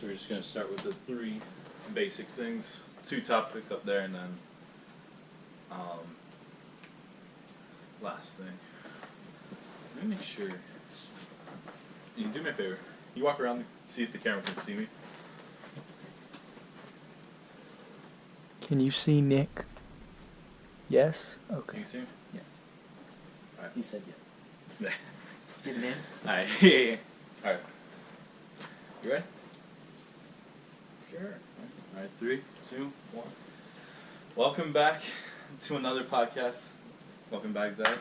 So we're just going to start with the 3 basic things. 2 topics up there, and then last thing. Let me make sure. You do me a favor. You walk around and see if the camera can see me. Can you see Nick? Yes? Can Okay. you see me? Yeah. Alright. He said yeah. See the name? Alright. Yeah. Alright. You ready? Sure. Alright, 3, 2, 1. Welcome back to another podcast. Welcome back, Zach.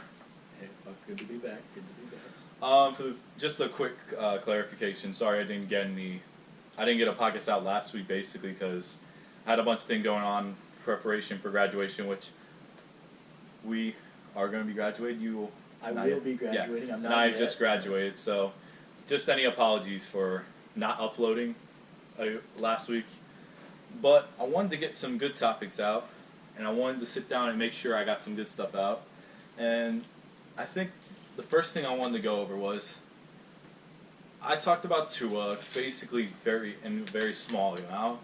Hey, good to be back. Good to be back. For just a quick clarification. Sorry, I didn't get a podcast out last week, basically, because I had a bunch of things going on, preparation for graduation, which we are going to be graduating. I will be graduating. Yeah, I'm not and I yet. just graduated, so just any apologies for not uploading last week. But I wanted to get some good topics out, and I wanted to sit down and make sure I got some good stuff out. And I think the first thing I wanted to go over was I talked about Tua basically very small amount,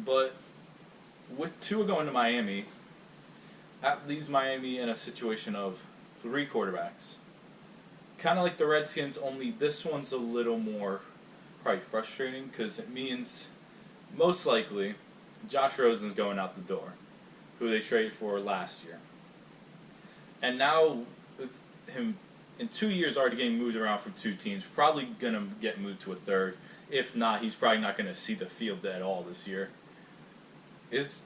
but with Tua going to Miami, that leaves Miami in a situation of 3 quarterbacks. Kind of like the Redskins, only this one's a little more probably frustrating because it means most likely Josh Rosen's going out the door, who they traded for last year. And now with him in 2 years already getting moved around from 2 teams, probably going to get moved to a third. If not, he's probably not going to see the field at all this year. Is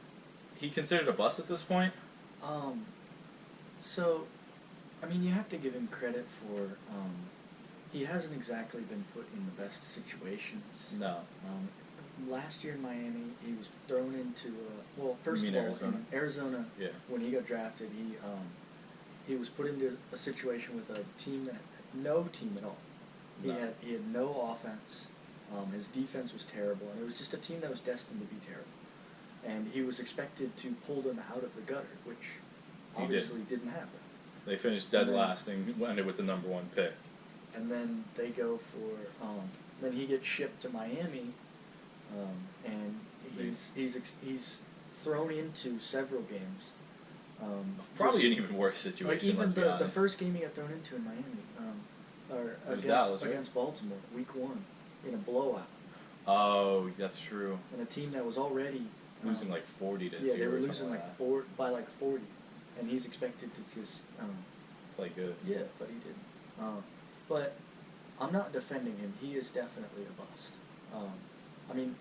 he considered a bust at this point? So, I mean, you have to give him credit for, he hasn't exactly been put in the best situations. No. Last year in Miami, he was thrown into, first You of mean all, Arizona? in Arizona, Yeah. when he got drafted, he was put into a situation with a team that had no team at all. He No. had no offense. His defense was terrible, and it was just a team that was destined to be terrible. And he was expected to pull them out of the gutter, which He obviously didn't happen. They finished dead And then- last and ended with the number 1 pick. And then they go for, then he gets shipped to Miami, and he's thrown into several games. Probably an even worse situation, like even let's be the honest. first game he got thrown into in Miami, or was Dallas, right? against Baltimore, week 1, in a blowout, Oh, that's true. and a team that was already Losing like 40 to 0 yeah, they were or losing something like like by like 40, and he's expected to just that. Play good. yeah, but he didn't. But I'm not defending him. He is definitely a bust. I mean,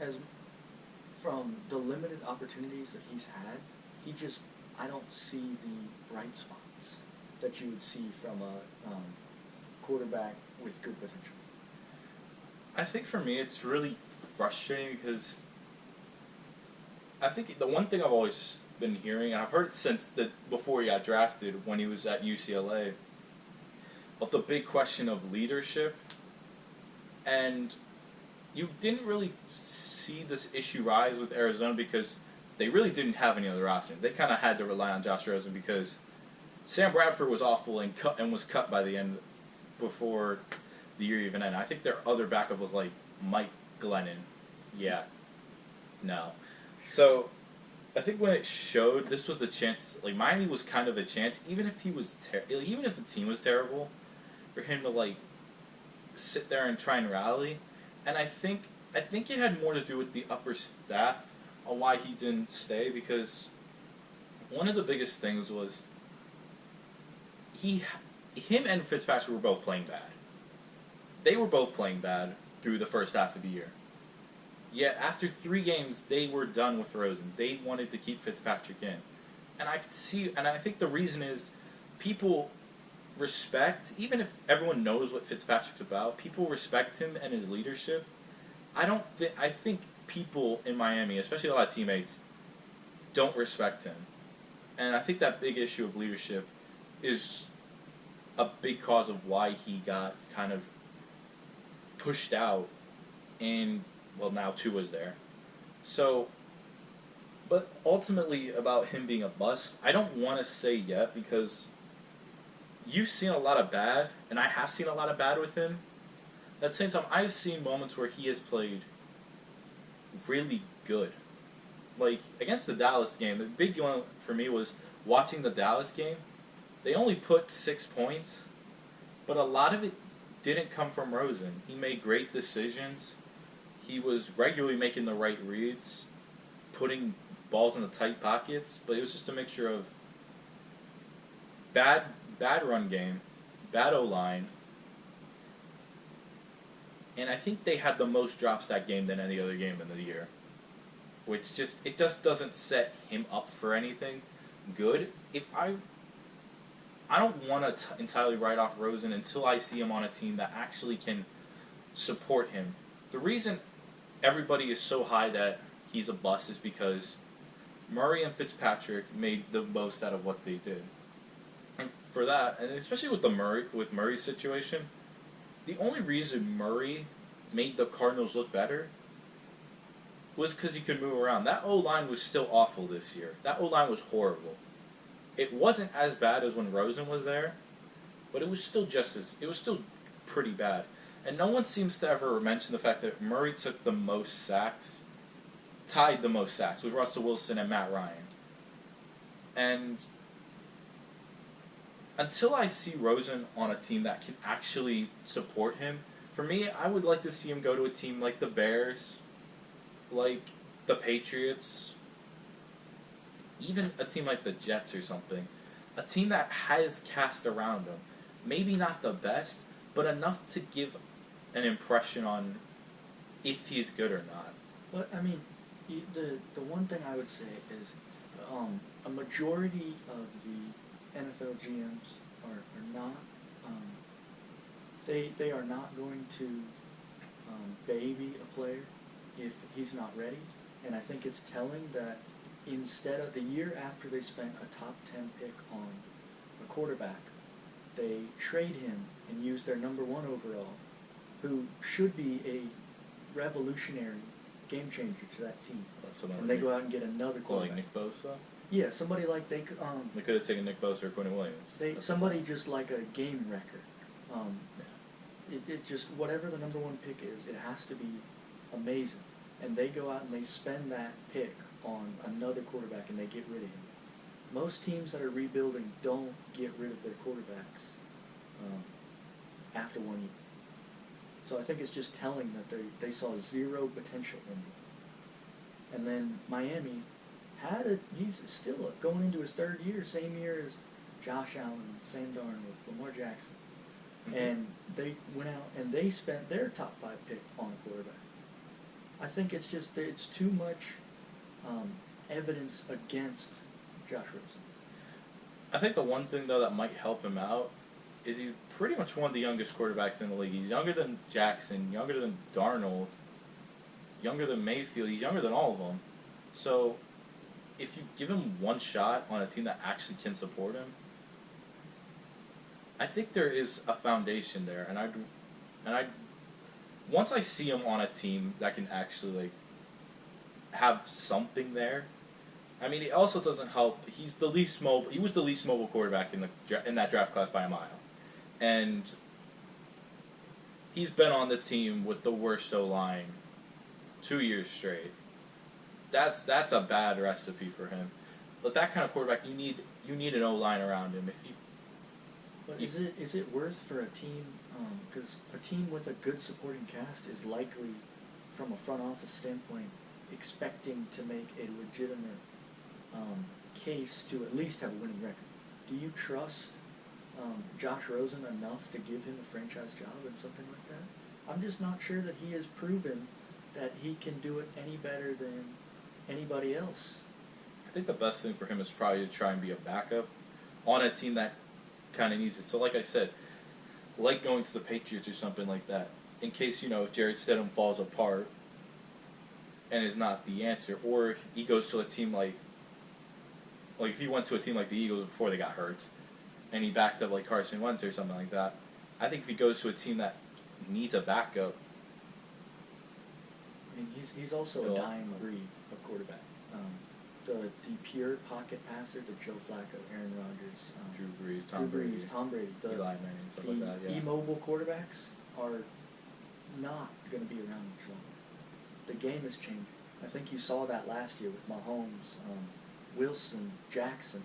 from the limited opportunities that he's had, I don't see the bright spots that you would see from a quarterback with good potential. I think for me it's really frustrating because I think the one thing I've always been hearing, and I've heard it since before he got drafted when he was at UCLA, of the big question of leadership. And you didn't really see this issue rise with Arizona because they really didn't have any other options. They kind of had to rely on Josh Rosen because Sam Bradford was awful and was cut by the end before the year even ended. I think their other backup was like Mike Glennon. Yeah. No. So I think when it showed, this was the chance. Like Miami was kind of a chance, even if he was even if the team was terrible, for him to like sit there and try and rally. And I think it had more to do with the upper staff on why he didn't stay, because one of the biggest things was him and Fitzpatrick were both playing bad. They were both playing bad through the first half of the year. Yet after 3 games, they were done with Rosen. They wanted to keep Fitzpatrick in. And I could see, and I think the reason is people respect, even if everyone knows what Fitzpatrick's about, people respect him and his leadership. I think people in Miami, especially a lot of teammates, don't respect him. And I think that big issue of leadership is a big cause of why he got kind of pushed out, and well, now Tua's there. So, but ultimately about him being a bust, I don't want to say yet because you've seen a lot of bad, and I have seen a lot of bad with him. At the same time, I've seen moments where he has played really good. Like, against the Dallas game, the big one for me was watching the Dallas game. They only put 6 points, but a lot of it didn't come from Rosen. He made great decisions. He was regularly making the right reads, putting balls in the tight pockets, but it was just a mixture of bad run game, bad O-line, and I think they had the most drops that game than any other game in the year, which just doesn't set him up for anything good. If I don't want to entirely write off Rosen until I see him on a team that actually can support him. The reason everybody is so high that he's a bust is because Murray and Fitzpatrick made the most out of what they did. And for that, and especially with Murray's situation, the only reason Murray made the Cardinals look better was because he could move around. That O-line was still awful this year. That O-line was horrible. It wasn't as bad as when Rosen was there, but it was still pretty bad. And no one seems to ever mention the fact that Murray took the most sacks, tied the most sacks with Russell Wilson and Matt Ryan. And until I see Rosen on a team that can actually support him, for me, I would like to see him go to a team like the Bears, like the Patriots, even a team like the Jets or something. A team that has cast around him. Maybe not the best, but enough to give an impression on if he's good or not. But, I mean, the one thing I would say is a majority of the NFL GMs are not, they are not going to baby a player if he's not ready. And I think it's telling that instead of the year after they spent a top 10 pick on a quarterback, they trade him and use their number 1 overall, who should be a revolutionary game changer to that team. And they go out and get another quarterback. Like Nick Bosa? Yeah, somebody like they could have taken Nick Bosa or Quentin Williams. Somebody just like a game wrecker. It just, whatever the number 1 pick is, it has to be amazing. And they go out and they spend that pick on another quarterback and they get rid of him. Most teams that are rebuilding don't get rid of their quarterbacks after 1 year. So I think it's just telling that they saw zero potential in him. And then Miami he's still going into his 3rd year, same year as Josh Allen, Sam Darnold, Lamar Jackson. Mm-hmm. And they went out and they spent their top 5 pick on a quarterback. I think it's too much evidence against Josh Rosen. I think the one thing, though, that might help him out is he's pretty much one of the youngest quarterbacks in the league. He's younger than Jackson, younger than Darnold, younger than Mayfield. He's younger than all of them. So if you give him one shot on a team that actually can support him, I think there is a foundation there. And I once I see him on a team that can actually have something there. I mean, it also doesn't help. He's the least mobile. He was the least mobile quarterback in that draft class by a mile, and he's been on the team with the worst O-line 2 years straight. That's a bad recipe for him. But that kind of quarterback, you need an O-line around him. But is it worth for a team? Because a team with a good supporting cast is likely, from a front office standpoint, expecting to make a legitimate case to at least have a winning record. Do you trust Josh Rosen enough to give him a franchise job and something like that? I'm just not sure that he has proven that he can do it any better than anybody else. I think the best thing for him is probably to try and be a backup on a team that kind of needs it. So like I said, like going to the Patriots or something like that, in case, if Jared Stidham falls apart and is not the answer, or he goes to a team like if he went to a team like the Eagles before they got hurt, and he backed up like Carson Wentz or something like that, I think if he goes to a team that needs a backup. I mean, he's also a dying breed of quarterback. The pure pocket passer, the Joe Flacco, Aaron Rodgers, Drew Brees, Tom Brady, Eli Manning, stuff like that. Yeah. Immobile quarterbacks are not going to be around much longer. The game is changing. I think you saw that last year with Mahomes, Wilson, Jackson.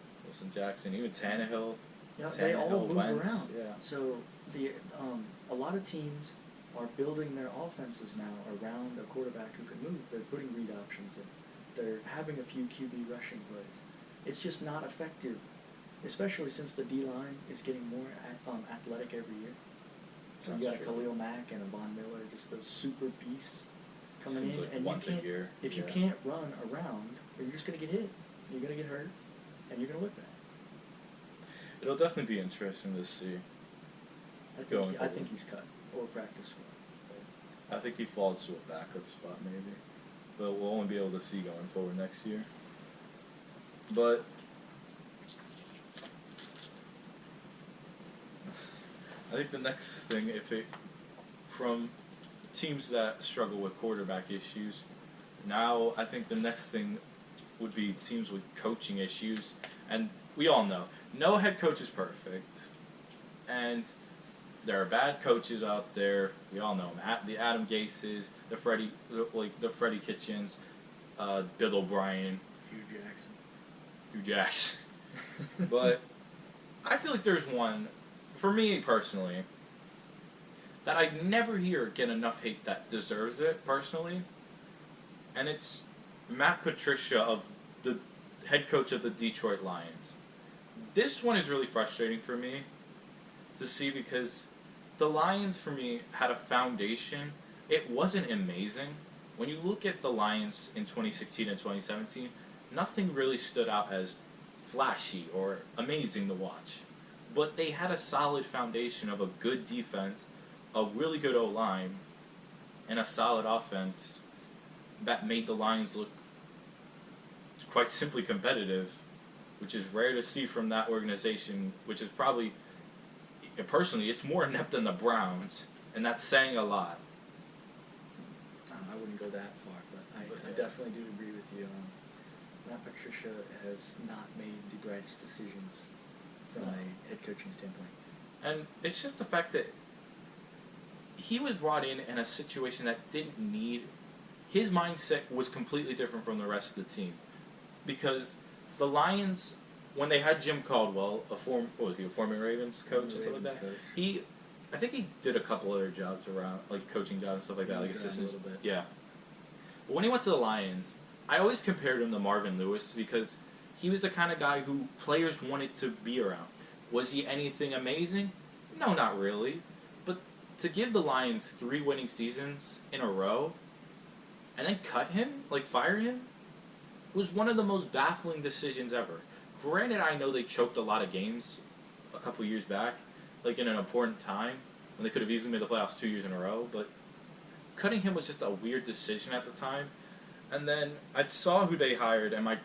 Even Tannehill. Yeah, they all move Wentz, around. Yeah. So a lot of teams are building their offenses now around a quarterback who can move. They're putting read options in. They're having a few QB rushing plays. It's just not effective, especially since the D-line is getting more athletic every year. So you got a Khalil Mack and a Von Miller, just those super beasts coming in. Like and once a year. If you can't run around, you're just going to get hit. You're going to get hurt, and you're going to look bad. It'll definitely be interesting to see. I think he's cut or practice squad. I think he falls to a backup spot maybe, but we'll only be able to see going forward next year. But I think the next thing, from teams that struggle with quarterback issues, now I think the next thing would be teams with coaching issues, and we all know no head coach is perfect, and there are bad coaches out there. We all know them. The Adam Gases, the Freddie Kitchens, Bill O'Brien, Hugh Jackson. But I feel like there's one, for me personally, that I never hear get enough hate that deserves it personally, and it's Matt Patricia, of the head coach of the Detroit Lions. This one is really frustrating for me to see, because the Lions, for me, had a foundation. It wasn't amazing. When you look at the Lions in 2016 and 2017, nothing really stood out as flashy or amazing to watch. But they had a solid foundation of a good defense, a really good O-line, and a solid offense that made the Lions look quite simply competitive, which is rare to see from that organization, which is probably, personally, it's more inept than the Browns, and that's saying a lot. I wouldn't go that far, but I definitely do agree with you. Matt Patricia has not made the brightest decisions from a head coaching standpoint. And it's just the fact that he was brought in a situation that didn't need... His mindset was completely different from the rest of the team. Because the Lions, when they had Jim Caldwell, a former Ravens coach and stuff like that, I think he did a couple other jobs around, like coaching jobs and stuff like that, like assistant. A little bit. Yeah. But when he went to the Lions, I always compared him to Marvin Lewis, because he was the kind of guy who players wanted to be around. Was he anything amazing? No, not really. But to give the Lions 3 winning seasons in a row, and then cut him, fire him, was one of the most baffling decisions ever. Granted, I know they choked a lot of games a couple years back, in an important time, when they could have easily made the playoffs 2 years in a row, but cutting him was just a weird decision at the time. And then I saw who they hired, and I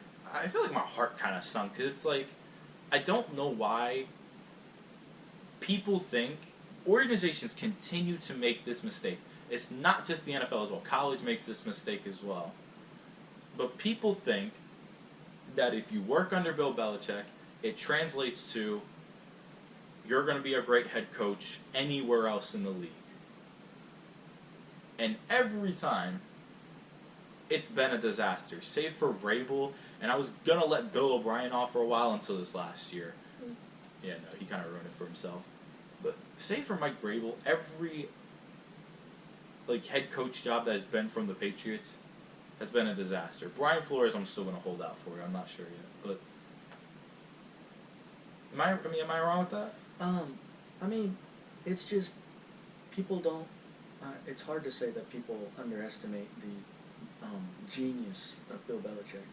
feel like my heart kind of sunk, because it's I don't know why people think organizations continue to make this mistake. It's not just the NFL as well. College makes this mistake as well. But people think that if you work under Bill Belichick, it translates to you're going to be a great head coach anywhere else in the league. And every time, it's been a disaster, save for Vrabel. And I was going to let Bill O'Brien off for a while until this last year. Yeah, no, he kind of ruined it for himself. But save for Mike Vrabel, every head coach job that has been from the Patriots has been a disaster. Brian Flores, I'm still going to hold out for. I'm not sure yet, but am I wrong with that? It's just people don't. It's hard to say that people underestimate the genius of Bill Belichick,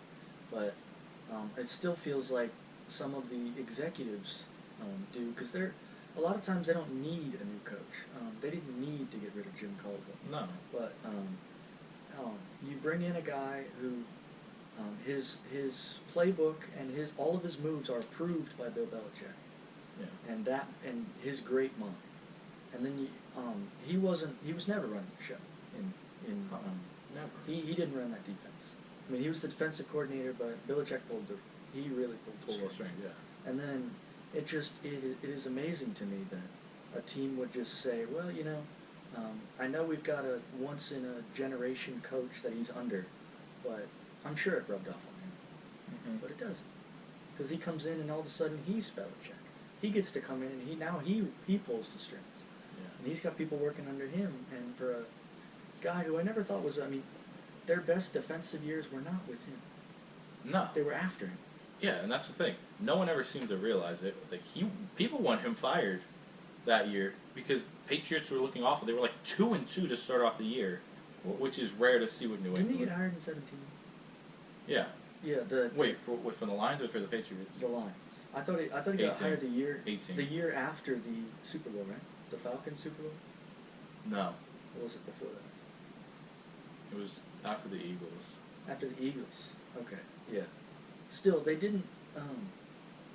but it still feels like some of the executives do, because a lot of times they don't need a new coach. They didn't need to get rid of Jim Caldwell. No. But you bring in a guy who his playbook and all of his moves are approved by Bill Belichick. Yeah. And his great mind. And then he was never running the show. Never. He didn't run that defense. I mean, he was the defensive coordinator, but Belichick he really pulled the string. Yeah. And then it is amazing to me that a team would just say, well, I know we've got a once-in-a-generation coach that he's under, but I'm sure it rubbed off on him. Mm-hmm. But it doesn't, because he comes in and all of a sudden he's Belichick. He gets to come in and he pulls the strings, and he's got people working under him. And for a guy who I never thought was, I mean, their best defensive years were not with him. No, they were after him. Yeah, and that's the thing. No one ever seems to realize it. Like people want him fired that year because Patriots were looking awful. They were like 2-2 to start off the year, which is rare to see with New England. Didn't he get hired in 17? Yeah. Yeah. For the Lions or for the Patriots? The Lions. I thought he got hired the year 18. The year after the Super Bowl, right? The Falcons Super Bowl. No. Or was it before that? It was after the Eagles. After the Eagles. Okay. Yeah. Still, they didn't.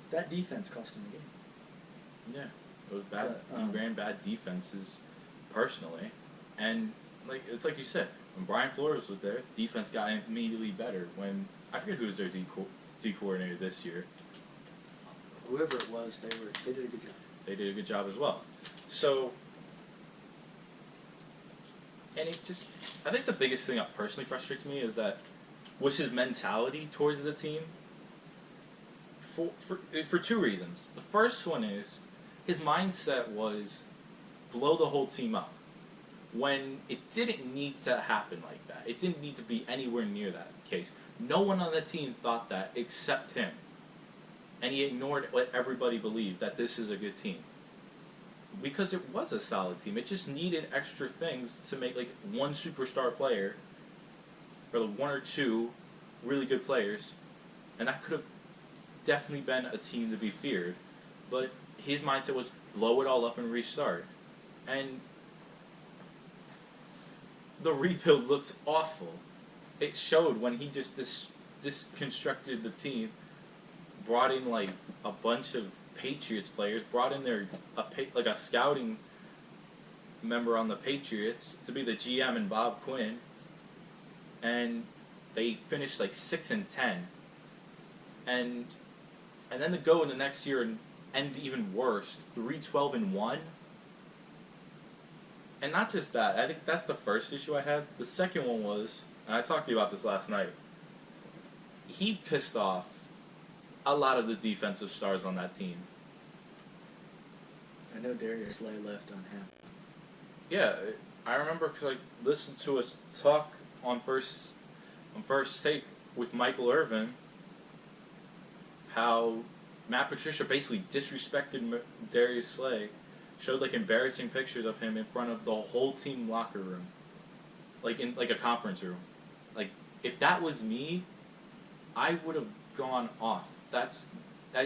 That defense cost him the game. Yeah, it was bad. He ran bad defenses personally, and it's like you said, when Brian Flores was there, defense got immediately better. When I forget who was their D coordinator this year. Whoever it was, they did a good job. They did a good job as well. So, and I think the biggest thing that personally frustrates me is that was his mentality towards the team. For two reasons. The first one is his mindset was blow the whole team up when it didn't need to happen like that. It didn't need to be anywhere near that case. No one on the team thought that except him. And he ignored what everybody believed, that this is a good team. Because it was a solid team. It just needed extra things to make like one superstar player or one or two really good players, and that could have definitely been a team to be feared. But his mindset was blow it all up and restart. And the rebuild looks awful. It showed when he just disconstructed the team, brought in like a bunch of Patriots players, brought in a scouting member on the Patriots to be the GM and Bob Quinn, and they finished like 6-10, and then to go in the next year and end even worse, 3-12-1. And not just that, I think that's the first issue I had. The second one was, and I talked to you about this last night, he pissed off a lot of the defensive stars on that team. I know Darius Slay left unhappy. Yeah, I remember because I listened to us talk on first take with Michael Irvin, how Matt Patricia basically disrespected Darius Slay, showed like embarrassing pictures of him in front of the whole team locker room, like in like a conference room. Like if that was me, I would have gone off. That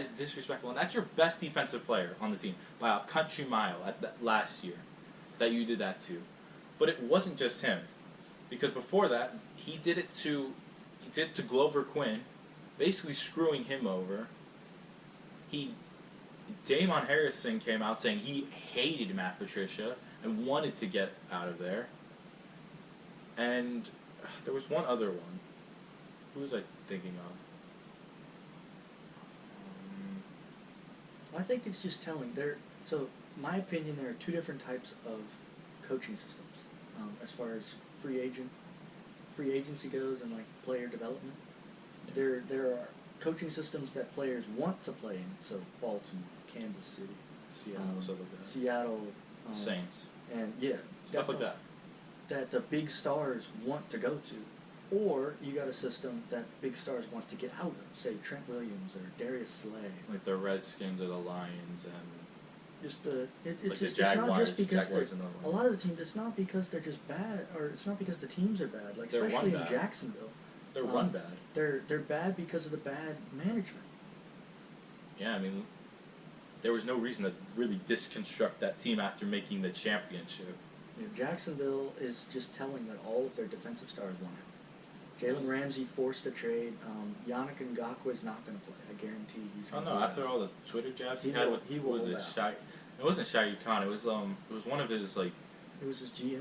is disrespectful, and that's your best defensive player on the team by a country mile last year that you did that to. But it wasn't just him, because before that he did it to Glover Quinn, basically screwing him over. Damon Harrison came out saying he hated Matt Patricia and wanted to get out of there. And there was one other one. Who was I thinking of? I think it's just telling. So, my opinion, there are two different types of coaching systems as far as free agency goes and like player development. Yeah. There are coaching systems that players want to play in. So Baltimore, Kansas City, Seattle, Saints, and yeah, stuff like that. That the big stars want to go to, or you got a system that big stars want to get out of. Say Trent Williams or Darius Slay, like the Redskins or the Lions, and just it's like just it's not just because a lot of the teams. It's not because they're just bad, or it's not because the teams are bad. Like especially in Jacksonville, they're run bad. They're bad because of the bad management. Yeah, I mean, there was no reason to really disconstruct that team after making the championship. Yeah, Jacksonville is just telling that all of their defensive stars want out. Jalen Ramsey forced a trade. Yannick Ngakoue is not going to play. I guarantee he's going to play. After all the Twitter jabs he had with, it wasn't Shaq Khan. It was one of his like. It was his GM.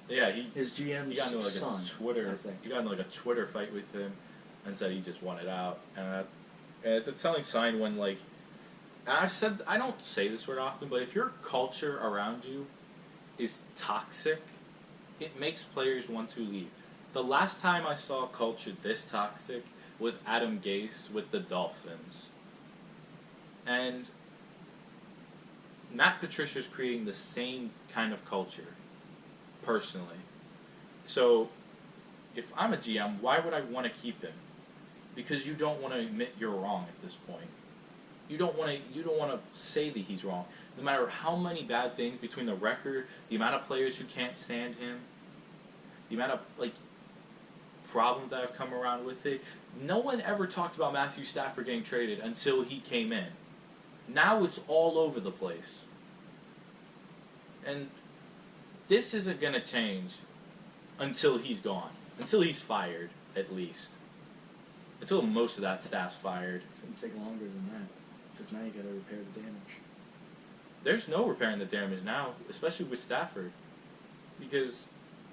Yeah, his GM's he got into like son, a Twitter. I think. He got into like a Twitter fight with him, and said he just wanted out. And it's a telling sign when like. I don't say this word often, but if your culture around you is toxic, it makes players want to leave. the last time I saw a culture this toxic was Adam Gase with the Dolphins. And Matt Patricia is creating the same kind of culture, personally. So, if I'm a GM, why would I want to keep him? Because you don't want to admit you're wrong at this point. You don't want to say that he's wrong. No matter how many bad things between the record, the amount of players who can't stand him, the amount of problems that have come around with it. No one ever talked about Matthew Stafford getting traded until he came in. Now it's all over the place. And this isn't going to change until he's gone. Until he's fired, at least. Until most of that staff's fired. It's going to take longer than that. Because now you got to repair the damage. There's no repairing the damage now, especially with Stafford. Because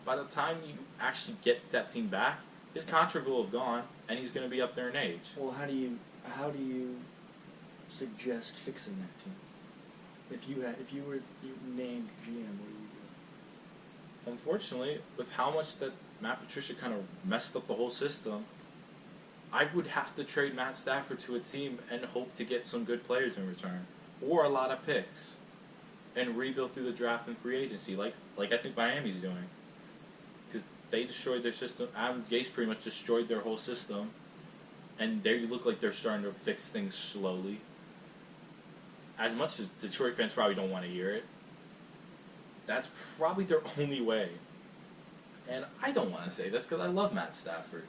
by the time you actually get that team back, his contract will have gone, and he's going to be up there in age. Well, how do you suggest fixing that team? If you were named GM, what do you do? Unfortunately, with how much that Matt Patricia kind of messed up the whole system, I would have to trade Matt Stafford to a team and hope to get some good players in return, or a lot of picks, and rebuild through the draft and free agency, like I think Miami's doing. Because they destroyed their system. Adam Gase pretty much destroyed their whole system, and they look like they're starting to fix things slowly. As much as Detroit fans probably don't want to hear it, that's probably their only way. And I don't want to say this because I love Matt Stafford.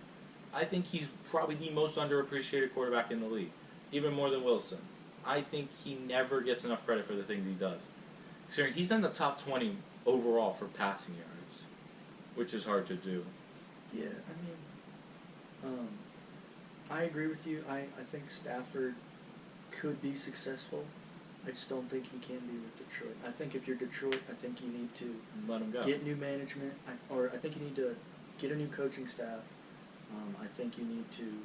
I think he's probably the most underappreciated quarterback in the league, even more than Wilson. I think he never gets enough credit for the things he does. Considering he's in the top 20 overall for passing yards, which is hard to do. Yeah, I mean, I agree with you. I think Stafford could be successful. I just don't think he can be with Detroit. I think if you're Detroit, I think you need to let him go. Get new management, I think you need to get a new coaching staff. I think you need to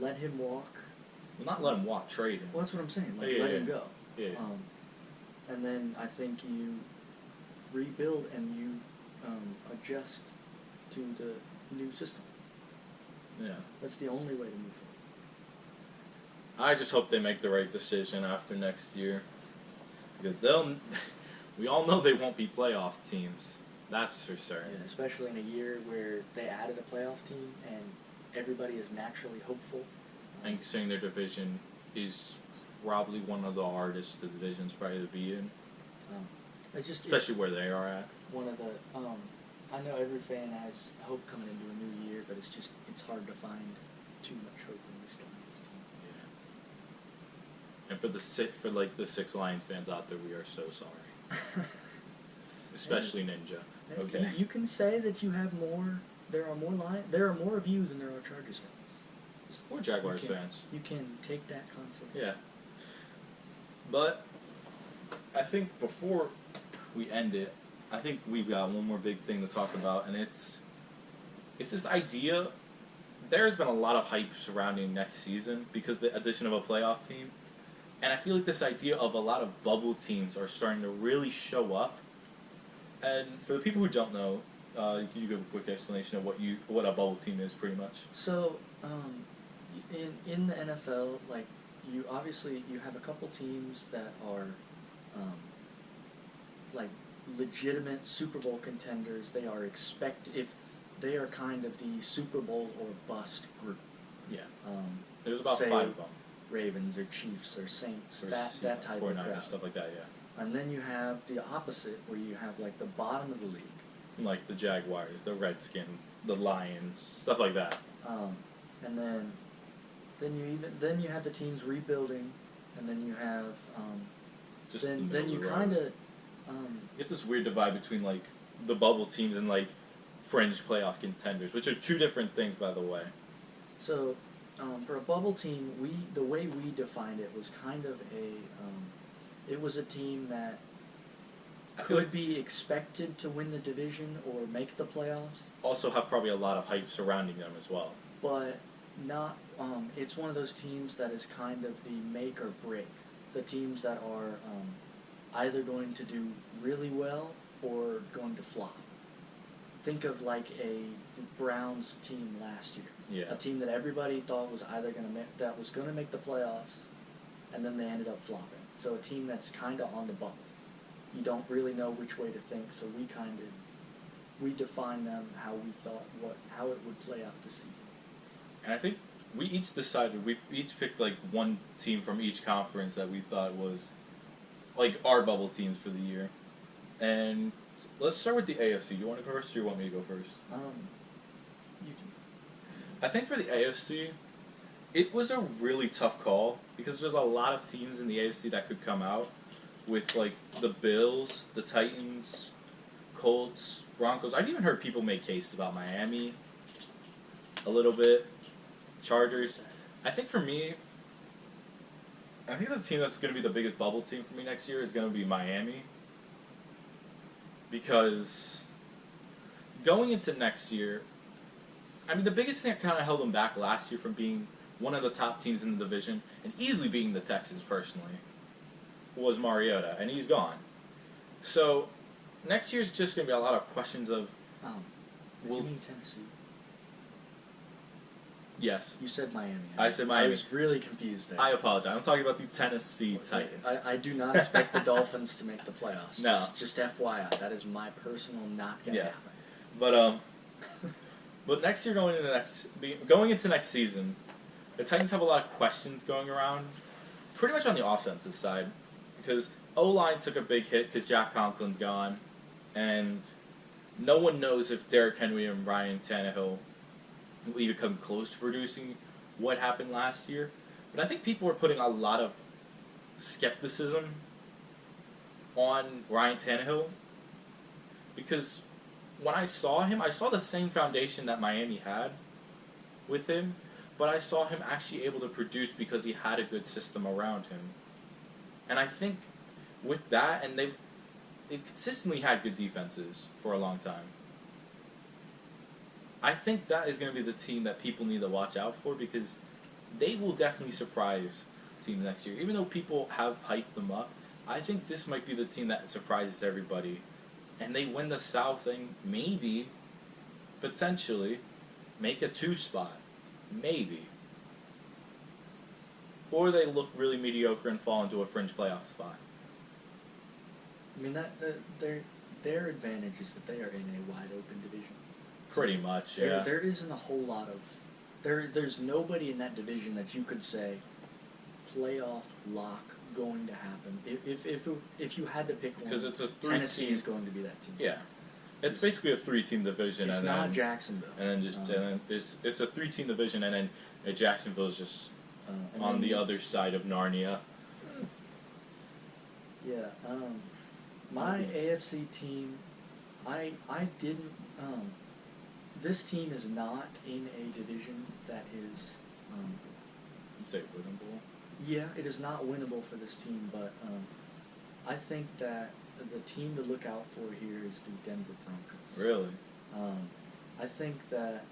let him walk. Well, not let him walk, trade him. Well, that's what I'm saying. Let him go. Yeah. And then I think you rebuild and you adjust to the new system. Yeah. That's the only way to move forward. I just hope they make the right decision after next year. Because we all know they won't be playoff teams. That's for certain. Yeah, especially in a year where they added a playoff team and everybody is naturally hopeful. And considering their division is probably one of the hardest the divisions probably to be in. Especially where they are at. One of the, I know every fan has hope coming into a new year, but it's hard to find too much hope when we still have this team. Yeah. And for the 6 Lions fans out there, we are so sorry. Especially Ninja. Okay. You can say that you have more. There are more of you than there are Chargers fans. Or Jaguars fans. You can take that concept. Yeah. But I think before we end it, I think we've got one more big thing to talk about, and it's this idea. There's been a lot of hype surrounding next season because of the addition of a playoff team, and I feel like this idea of a lot of bubble teams are starting to really show up. And for the people who don't know, can you give a quick explanation of what a bubble team is, pretty much? So, in the NFL, like you have a couple teams that are like legitimate Super Bowl contenders. They are if they are kind of the Super Bowl or bust group. Yeah. There's about 5 of them. Ravens or Chiefs or Saints, or that type of crowd. Stuff like that, yeah. And then you have the opposite, where you have like the bottom of the league, like the Jaguars, the Redskins, the Lions, stuff like that. And then you have the teams rebuilding, and then you have then you kind of you get this weird divide between like the bubble teams and like fringe playoff contenders, which are 2 different things, by the way. So, for a bubble team, the way we defined it was kind of it was a team that could be expected to win the division or make the playoffs. Also have probably a lot of hype surrounding them as well. But not, it's one of those teams that is kind of the make or break. The teams that are either going to do really well or going to flop. think of like a Browns team last year. Yeah. A team that everybody thought was either gonna make the playoffs, and then they ended up flopping. So a team that's kind of on the bubble. You don't really know which way to think, so we defined them how we thought how it would play out this season. And I think we each picked like one team from each conference that we thought was like our bubble teams for the year. And let's start with the AFC. You want to go first, or you want me to go first? You can. I think for the AFC, it was a really tough call because there's a lot of teams in the AFC that could come out with like the Bills, the Titans, Colts, Broncos. I've even heard people make cases about Miami a little bit. Chargers. I think for me, I think the team that's going to be the biggest bubble team for me next year is going to be Miami. Because going into next year, I mean, the biggest thing that kind of held them back last year from being one of the top teams in the division, and easily beating the Texans personally, was Mariota, and he's gone. So, next year's just going to be a lot of questions of... you mean Tennessee? Yes. You said Miami. I said Miami. I was really confused there. I apologize. I'm talking about the Tennessee Titans. I do not expect the Dolphins to make the playoffs. No. Just FYI. That is my personal not going to happen. But next year, going into next season, the Titans have a lot of questions going around, pretty much on the offensive side, because O-line took a big hit because Jack Conklin's gone, and no one knows if Derrick Henry and Ryan Tannehill will even come close to producing what happened last year. But I think people are putting a lot of skepticism on Ryan Tannehill, because when I saw him, I saw the same foundation that Miami had with him, but I saw him actually able to produce because he had a good system around him. And I think with that, and they've consistently had good defenses for a long time, I think that is going to be the team that people need to watch out for, because they will definitely surprise teams next year. Even though people have hyped them up, I think this might be the team that surprises everybody. And they win the South and maybe, potentially, make a 2 spot. Maybe. Or they look really mediocre and fall into a fringe playoff spot. I mean, their advantage is that they are in a wide open division. Pretty much, yeah. There isn't a whole lot of... There's nobody in that division that you could say, playoff lock going to happen. If you had to pick one, because it's a Tennessee is going to be that team. Yeah. It's basically a 3-team division. It's not Jacksonville. And then it's a 3-team division, and then Jacksonville is just on the other side of Narnia. Yeah. My AFC team, I didn't... this team is not in a division that is... You say winnable? Yeah, it is not winnable for this team, but I think that the team to look out for here is the Denver Broncos. Really? I think that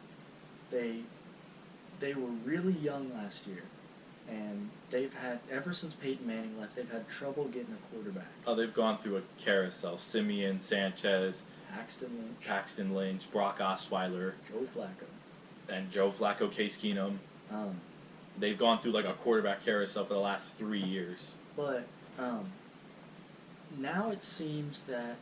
they were really young last year, and they've had, ever since Peyton Manning left, they've had trouble getting a quarterback. Oh, they've gone through a carousel. Simeon, Sanchez, Paxton Lynch, Brock Osweiler, Joe Flacco, Case Keenum. They've gone through like a quarterback carousel for the last 3 years. But now it seems that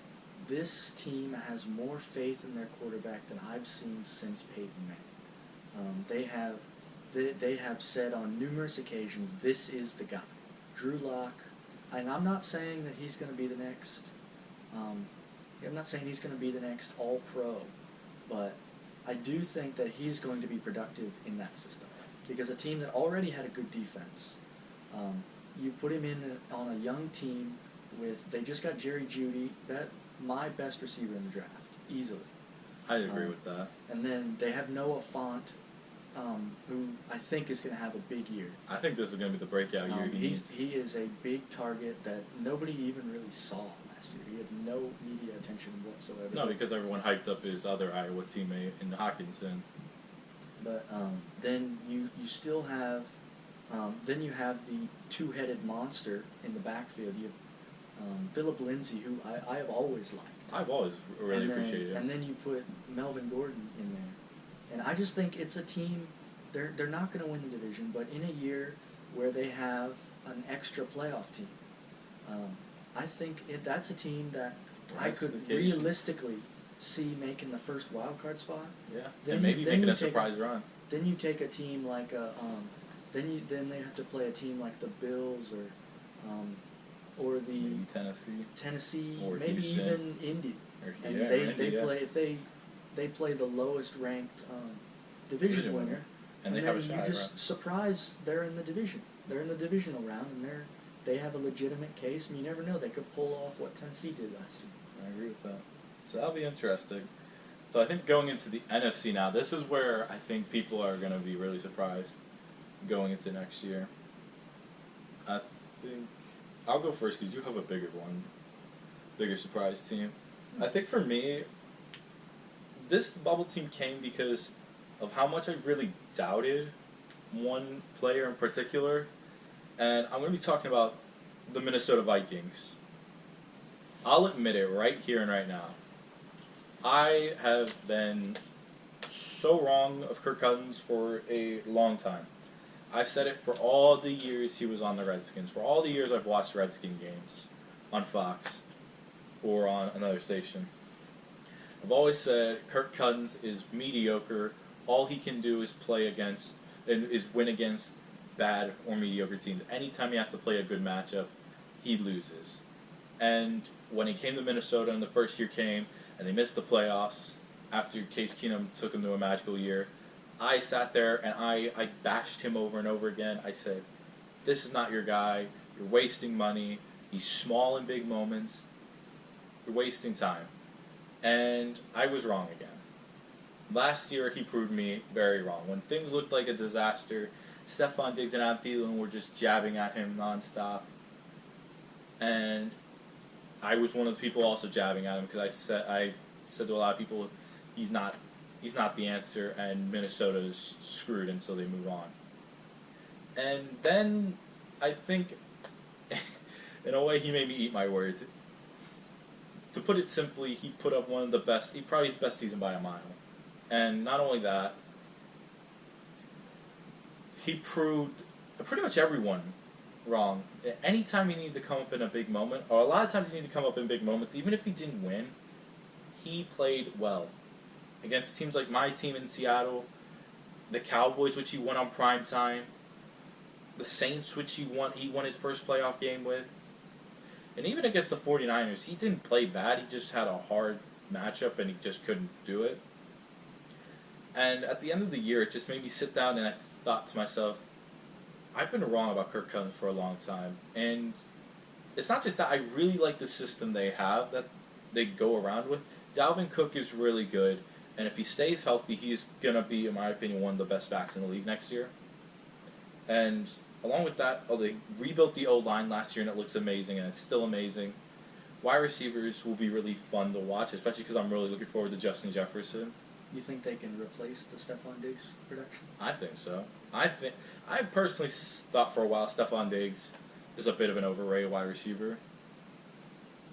this team has more faith in their quarterback than I've seen since Peyton Manning. They have said on numerous occasions, this is the guy. Drew Lock, and I'm not saying that he's going to be the next... I'm not saying he's going to be the next all-pro, but I do think that he's going to be productive in that system. Because a team that already had a good defense, you put him in on a young team with... They just got Jerry Jeudy, my best receiver in the draft, easily. I agree with that. And then they have Noah Fant, who I think is going to have a big year. I think this is going to be the breakout year he needs. He is a big target that nobody even really saw last year. He had no media attention whatsoever. No, because everyone hyped up his other Iowa teammate in Hawkinson. But then you still have then you have the two-headed monster in the backfield. You have Philip Lindsay, who I have always liked. I've always really appreciated him. And then you put Melvin Gordon in there. And I just think it's a team, they're not going to win the division, but in a year where they have an extra playoff team, I think that's a team that I could realistically see making the first wild card spot. Yeah, and maybe making a surprise run. Then you take a team like then they have to play a team like the Bills or the maybe Tennessee, or maybe Houston. even Indy. And play if they play the lowest ranked division winner, and they have a shot. You just surprise they're in the division. They're in the divisional round, and they have a legitimate case, and you never know, they could pull off what Tennessee did last year. I agree with that. So that'll be interesting. So I think going into the NFC now, this is where I think people are going to be really surprised going into next year. I think I'll go first because you have a bigger surprise team. I think for me, this bubble team came because of how much I really doubted one player in particular, and I'm going to be talking about the Minnesota Vikings. I'll admit it right here and right now. I have been so wrong of Kirk Cousins for a long time. I've said it for all the years he was on the Redskins, for all the years I've watched Redskin games on Fox or on another station. I've always said Kirk Cousins is mediocre. All he can do is win against bad or mediocre teams. Anytime he has to play a good matchup, he loses. And when he came to Minnesota and the first year came and they missed the playoffs after Case Keenum took him to a magical year, I sat there and I bashed him over and over again. I said, this is not your guy. You're wasting money. He's small in big moments. You're wasting time. And I was wrong again. Last year, he proved me very wrong. When things looked like a disaster, Stephon Diggs and Adam Thielen were just jabbing at him nonstop. And I was one of the people also jabbing at him because I said to a lot of people, he's not the answer, and Minnesota's screwed until they move on. And then I think, in a way, he made me eat my words. To put it simply, he put up one of the best, probably his best season by a mile. And not only that, he proved pretty much everyone wrong. Anytime he needed to come up in a big moment, or a lot of times he needed to come up in big moments, even if he didn't win, he played well. Against teams like my team in Seattle, the Cowboys, which he won on prime time, the Saints, which he won his first playoff game with, and even against the 49ers, he didn't play bad. He just had a hard matchup, and he just couldn't do it. And at the end of the year, it just made me sit down, and I thought to myself, I've been wrong about Kirk Cousins for a long time. And it's not just that. I really like the system they have that they go around with. Dalvin Cook is really good, and if he stays healthy, he's going to be, in my opinion, one of the best backs in the league next year. And along with that, they rebuilt the O-line last year, and it looks amazing, and it's still amazing. Wide receivers will be really fun to watch, especially because I'm really looking forward to Justin Jefferson. You think they can replace the Stephon Diggs production? I think so. I personally thought for a while Stephon Diggs is a bit of an overrated wide receiver.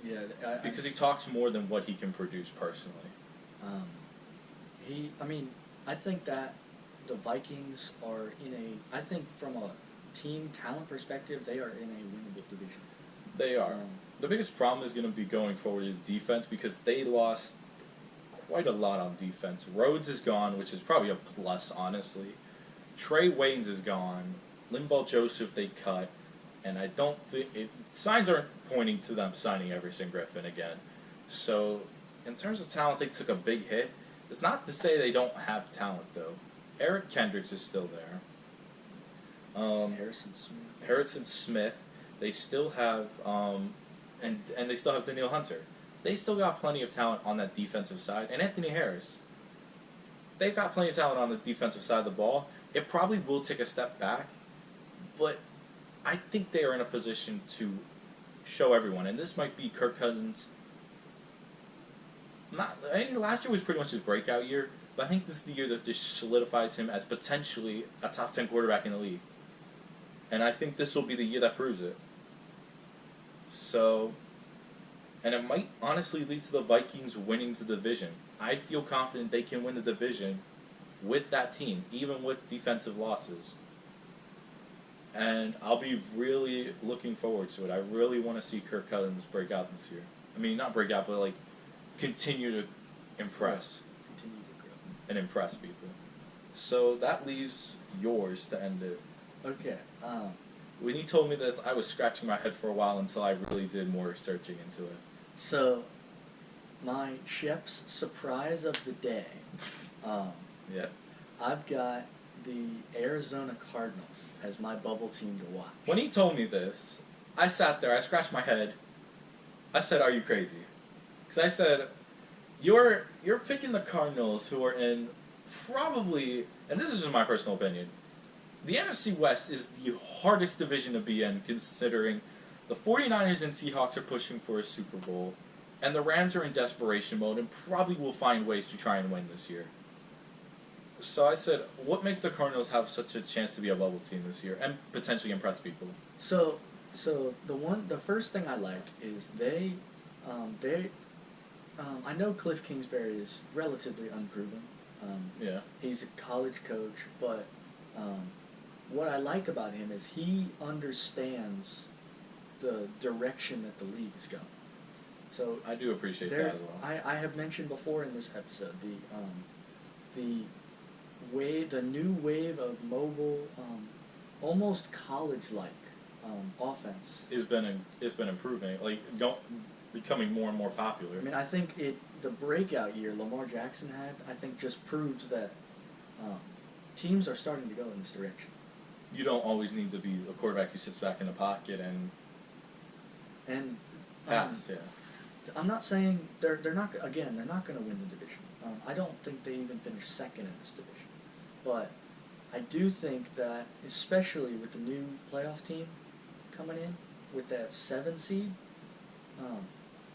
Yeah, because he talks more than what he can produce personally. I think that the Vikings are I think from a team talent perspective, they are in a winnable division. They are. The biggest problem is going to be going forward is defense because they lost quite a lot on defense. Rhodes is gone, which is probably a plus, honestly. Trey Waynes is gone. Linval Joseph they cut. And I don't think signs aren't pointing to them signing Everson Griffin again. So, in terms of talent, they took a big hit. It's not to say they don't have talent, though. Eric Kendricks is still there. Harrison Smith. They still have, and they still have Danielle Hunter. They still got plenty of talent on that defensive side. And Anthony Harris. They've got plenty of talent on the defensive side of the ball. It probably will take a step back, but I think they are in a position to show everyone, and this might be Kirk Cousins. I think last year was pretty much his breakout year, but I think this is the year that just solidifies him as potentially a top 10 quarterback in the league. And I think this will be the year that proves it. So, And it might honestly lead to the Vikings winning the division. I feel confident they can win the division with that team, even with defensive losses. And I'll be really looking forward to it. I really want to see Kirk Cousins break out this year. I mean, not break out, but like continue to impress. Continue to grow. And impress people. So that leaves yours to end it. Okay. When you told me this, I was scratching my head for a while until I really did more searching into it. So, my Shep's surprise of the day. Yeah. I've got the Arizona Cardinals as my bubble team to watch. When he told me this, I sat there, I scratched my head. I said, "Are you crazy?" Because I said, "You're picking the Cardinals, who are in probably," and this is just my personal opinion, the NFC West is the hardest division to be in, considering the 49ers and Seahawks are pushing for a Super Bowl, and the Rams are in desperation mode and probably will find ways to try and win this year. So I said, what makes the Cardinals have such a chance to be a bubble team this year and potentially impress people? So the first thing I like is I know Cliff Kingsbury is relatively unproven. Yeah. He's a college coach, but what I like about him is he understands the direction that the league is going. So I do appreciate that as well. I have mentioned before in this episode the new wave of mobile, almost college-like offense. It's been improving, becoming more and more popular. I mean, I think the breakout year Lamar Jackson had, I think just proves that teams are starting to go in this direction. You don't always need to be a quarterback who sits back in the pocket and pass. Yeah. I'm not saying they're not going to win the division. I don't think they even finished second in this division. But I do think that, especially with the new playoff team coming in, with that 7 seed,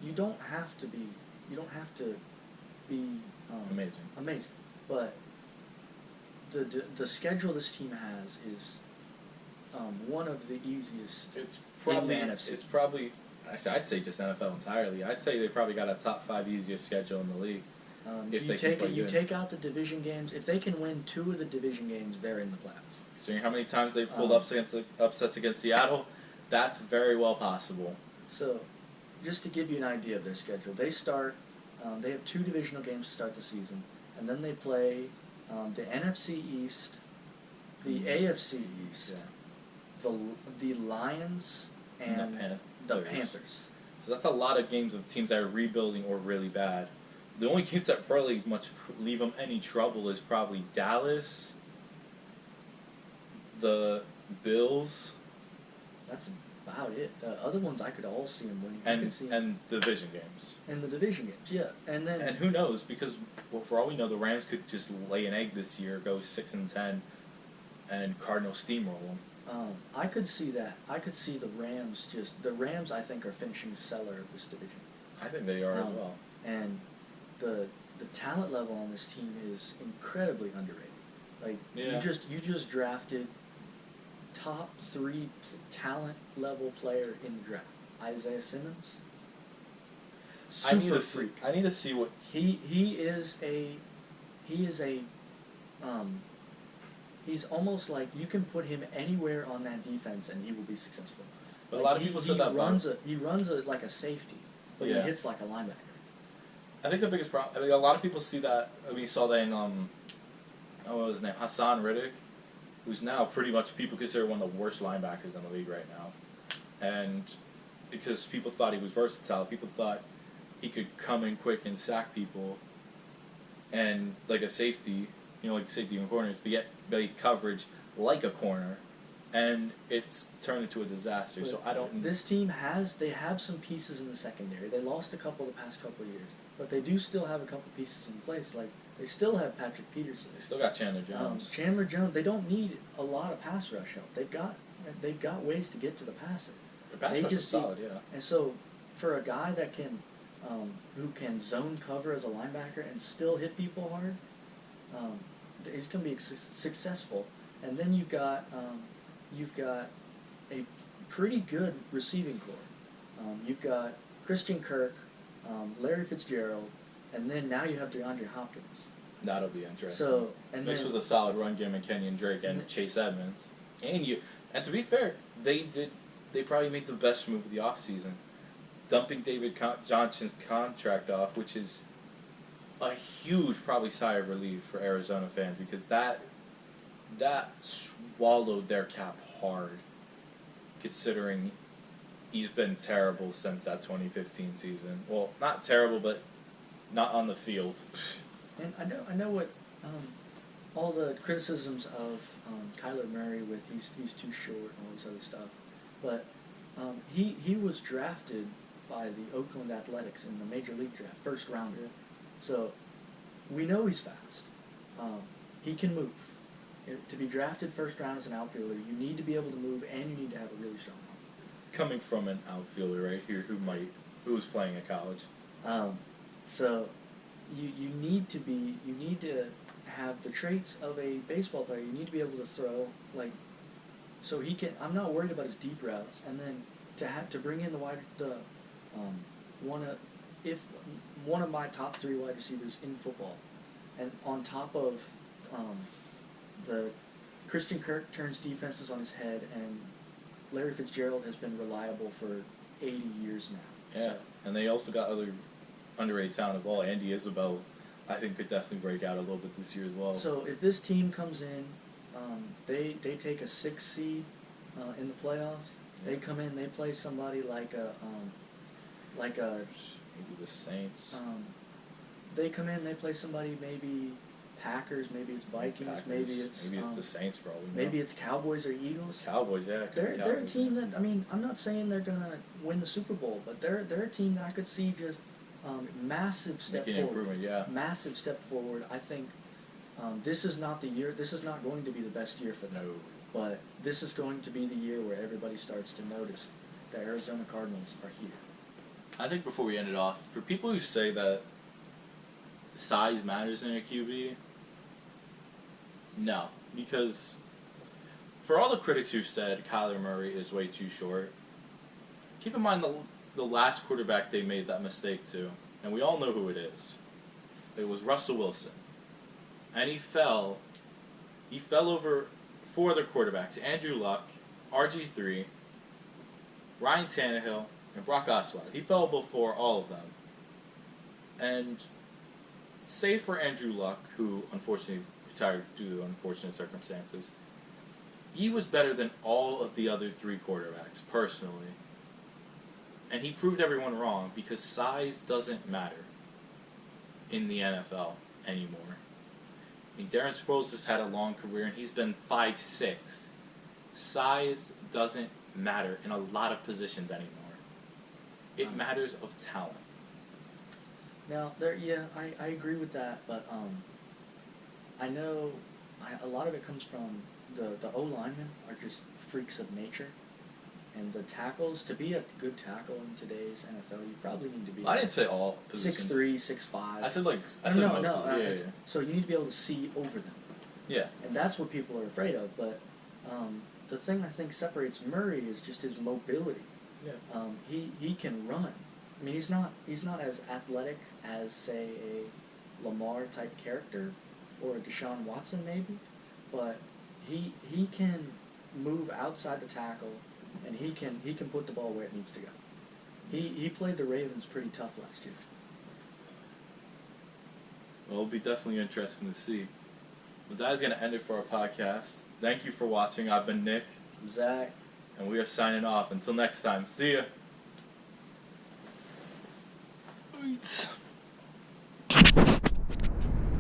you don't have to be amazing. But the schedule this team has is one of the easiest. It's probably in the NFC. It's probably. Actually, I'd say just NFL entirely. I'd say they probably got a top 5 easiest schedule in the league. You take out the division games. If they can win 2 of the division games, they're in the playoffs. So how many times they've pulled upsets against Seattle? That's very well possible. So, just to give you an idea of their schedule, they start. They have 2 divisional games to start the season, and then they play the NFC East, the AFC East, the Lions, and the Panthers. So that's a lot of games of teams that are rebuilding or really bad. The only games that probably leave them any trouble is probably Dallas, the Bills. That's about it. The other ones I could all see them winning. And division games. And the division games, yeah. And who knows? Because for all we know, the Rams could just lay an egg this year, go 6-10, and Cardinals steamroll them. I could see that. I could see the Rams The Rams, I think, are finishing cellar of this division. I think they are as well. And the talent level on this team is incredibly underrated. Like you just drafted top 3 talent level player in the draft, Isaiah Simmons. I need to see what he's almost like you can put him anywhere on that defense and he will be successful. But a lot of people said that he runs like a safety, but he hits like a linebacker. I think the biggest problem. I mean, a lot of people see that. We saw that in what was his name? Hassan Riddick, who's now pretty much people consider one of the worst linebackers in the league right now, and because people thought he was versatile, people thought he could come in quick and sack people, and like a safety, like safety in corners, but yet play coverage like a corner, and it's turned into a disaster. But so I don't. This team have some pieces in the secondary. They lost a couple the past couple of years, but they do still have a couple pieces in place. Like they still have Patrick Peterson. They still got Chandler Jones. They don't need a lot of pass rush help. They've got ways to get to the passer. Their pass rush is solid, yeah. And so for a guy that can who can zone cover as a linebacker and still hit people hard, he's going to be successful. And then you've got a pretty good receiving core. You've got Christian Kirk, Larry Fitzgerald, and then now you have DeAndre Hopkins. That'll be interesting. So mixed with a solid run game in Kenyon Drake and Chase Edmonds. And to be fair, they probably made the best move of the offseason. Dumping David Johnson's contract off, which is a huge probably sigh of relief for Arizona fans because that swallowed their cap hard, considering he's been terrible since that 2015 season. Well, not terrible, but not on the field. And I know what all the criticisms of Kyler Murray with he's too short and all this other stuff, but he was drafted by the Oakland Athletics in the Major League Draft, first rounder. So we know he's fast. He can move. To be drafted first round as an outfielder, you need to be able to move and you need to have a really strong arm. Coming from an outfielder right here who's playing at college. So you need to have the traits of a baseball player. You need to be able to throw so he can. I'm not worried about his deep routes, and then to bring in one of my top 3 wide receivers in football, and on top of the Christian Kirk turns defenses on his head, and Larry Fitzgerald has been reliable for 80 years now. Yeah, so. And they also got other underrated talent of all. Andy Isabel, I think, could definitely break out a little bit this year as well. So if this team comes in, they take a 6 seed in the playoffs. They come in, they play somebody like a maybe the Saints. They come in, they play somebody maybe Packers, maybe it's Vikings, maybe it's the Saints for all we know. Maybe it's Cowboys or Eagles. Cowboys, yeah. They're a team that I'm not saying they're gonna win the Super Bowl, but they're a team that I could see just massive step forward. Improvement, yeah. Massive step forward. I think this is not the year. This is not going to be the best year for them. No. But this is going to be the year where everybody starts to notice the Arizona Cardinals are here. I think before we end it off, for people who say that size matters in a QB, no. Because for all the critics who said Kyler Murray is way too short, keep in mind the last quarterback they made that mistake to, and we all know who it is. It was Russell Wilson. And he fell over 4 other quarterbacks, Andrew Luck, RG3, Ryan Tannehill, and Brock Osweiler. He fell before all of them. And save for Andrew Luck, who unfortunately retired due to unfortunate circumstances, he was better than all of the other 3 quarterbacks, personally. And he proved everyone wrong because size doesn't matter in the NFL anymore. I mean, Darren Sproles has had a long career, and he's been 5'6". Size doesn't matter in a lot of positions anymore. It matters of talent. Now, I agree with that, but I know a lot of it comes from the O-linemen are just freaks of nature. And the tackles, to be a good tackle in today's NFL, you probably need to be... I didn't say all positions. 6'3", 6'5". I said No. Yeah. So you need to be able to see over them. Yeah. And that's what people are afraid of. But the thing I think separates Murray is just his mobility. Yeah. He can run. I mean, he's not as athletic as, say, a Lamar-type character or a Deshaun Watson maybe, but he can move outside the tackle, and he can put the ball where it needs to go. He played the Ravens pretty tough last year. Well, it'll be definitely interesting to see. But that is going to end it for our podcast. Thank you for watching. I've been Nick. I'm Zach. And we are signing off. Until next time. See ya.